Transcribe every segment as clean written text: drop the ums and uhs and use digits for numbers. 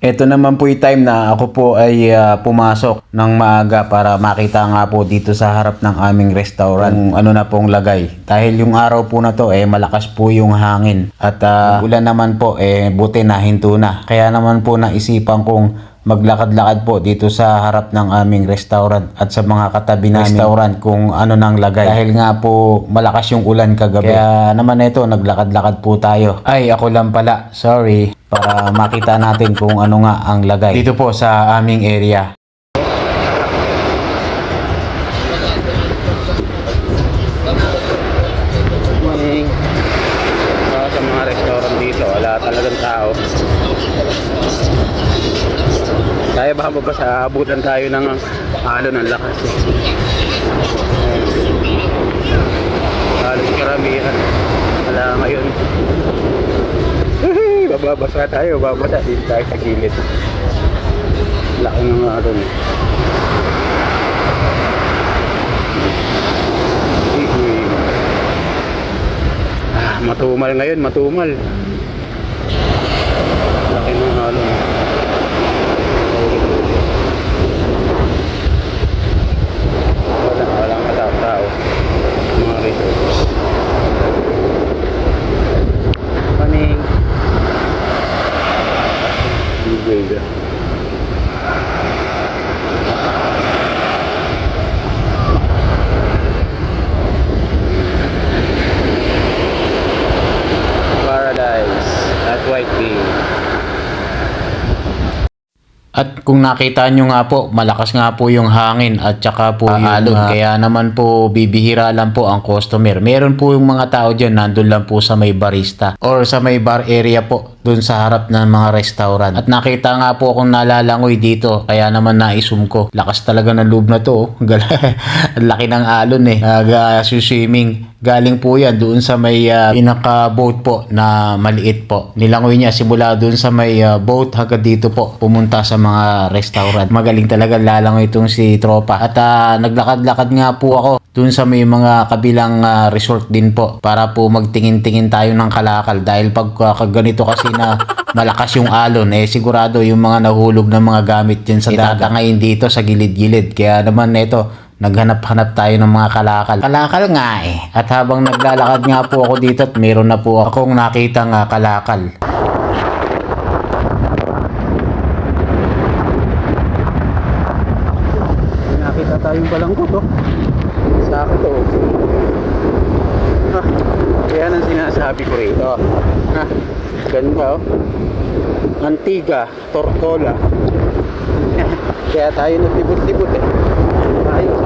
Ito naman po yung time na ako po ay pumasok ng maaga para makita nga po dito sa harap ng aming restaurant kung ano na pong lagay. Dahil yung araw po na to malakas po yung hangin at ulan naman po buti na hinto na. Kaya naman po naisipan kong maglakad-lakad po dito sa harap ng aming restaurant at sa mga katabi na restaurant kung ano nang lagay. Dahil nga po malakas yung ulan kagabi. Kaya naman ito naglakad-lakad po tayo. Ay ako lang pala, sorry. Para makita natin kung ano nga ang lagay dito po sa aming area. Morning. Sa mga restaurant dito, wala talagang tao. Tayo baka sa abutan tayo ng alon ng lakas. Halos karamihan. Wala ngayon. Babasa tayo, babasa dito tayo sa gilid. Laki ng alon. Matumal ngayon, matumal. Laki ng alon. Walang katao. Mga resorts. Morning. Good. Paradise at White Bay. At kung nakita nyo nga po, malakas nga po yung hangin at saka po yung alon. Kaya naman po bibihira lang po ang customer. Meron po yung mga tao dyan, nandun lang po sa may barista or sa may bar area po, dun sa harap ng mga restaurant. At nakita nga po akong nalalangoy dito, kaya naman naisum ko. Lakas talaga ng loob na to. Ang laki ng alon swimming. Galing po yan doon sa may pinaka-boat po na maliit po. Nilangoy niya simula doon sa may boat hanggang dito po. Pumunta sa mga restaurant. Magaling talaga lalangoy itong si tropa. At naglakad-lakad nga po ako doon sa may mga kabilang resort din po. Para po magtingin-tingin tayo ng kalakal. Dahil pag ganito kasi na malakas yung alon, sigurado yung mga nahulog ng mga gamit dyan sa dagat ngayon dito sa gilid-gilid. Kaya naman ito, naghanap-hanap tayo ng mga kalakal. Kalakal nga At habang naglalakad nga po ako dito at meron na po akong nakita nga kalakal. Nakita tayong balangkot sa akin to. Yan ang sinasabi ko rito. Ganda Antigua, Tortola. Kaya tayo naglibot-libot Ayos.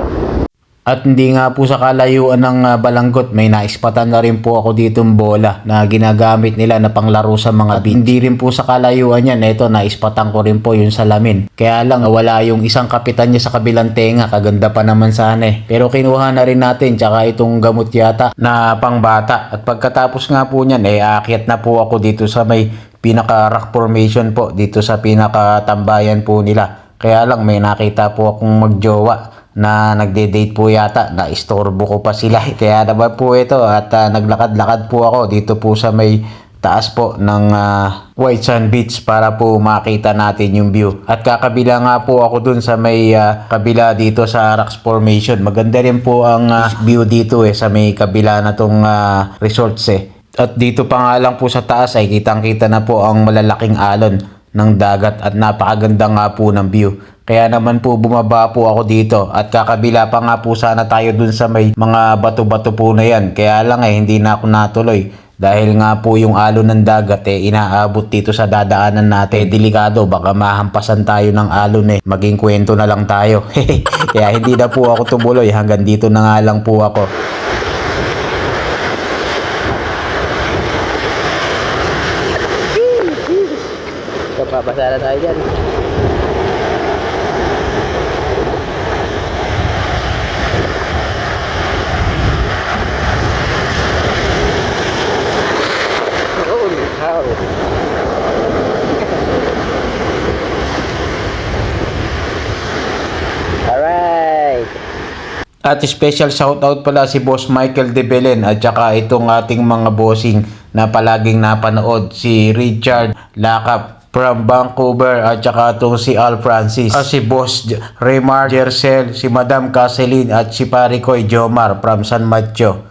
At hindi nga po sa kalayuan ng balanggot, may naispatan na rin po ako ditong bola na ginagamit nila na panglaro sa mga beach. Hindi rin po sa kalayuan yan, ito naispatan ko rin po yung salamin. Kaya lang wala yung isang kapitan niya sa kabilang tenga, kaganda pa naman sana Pero kinuha na rin natin, tsaka itong gamot yata na pangbata. At pagkatapos nga po niyan, aakyat na po ako dito sa may pinaka rock formation po, dito sa pinaka tambayan po nila. Kaya lang may nakita po akong magjowa na nagde-date po yata, na istorbo ko pa sila. Kaya naman po ito at naglakad-lakad po ako dito po sa may taas po ng White Sand Beach para po makita natin yung view. At kakabila nga po ako dun sa may kabila dito sa Rocks Formation. Maganda rin po ang view dito sa may kabila na tong resorts At dito pa nga lang po sa taas ay kitang-kita na po ang malalaking alon ng dagat at napakaganda nga po ng view. Kaya naman po bumaba po ako dito at kakabila pa nga po sana tayo dun sa may mga bato-bato po na yan. Kaya lang hindi na ako natuloy dahil nga po yung alon ng dagat inaabot dito sa dadaanan natin. Delikado, baka mahampasan tayo ng alon maging kwento na lang tayo. Kaya hindi na po ako tumuloy, hanggang dito na nga lang po ako. Papabasa na tayo dyan. Alright. At special shoutout pala si Boss Michael De Belen at saka itong ating mga bossing na palaging napanood, si Richard Lakap, from Vancouver, at saka itong si Al Francis, si Boss Raymar Jercel, si Madam Caseline, at si Paricoy Jomar from San Mateo.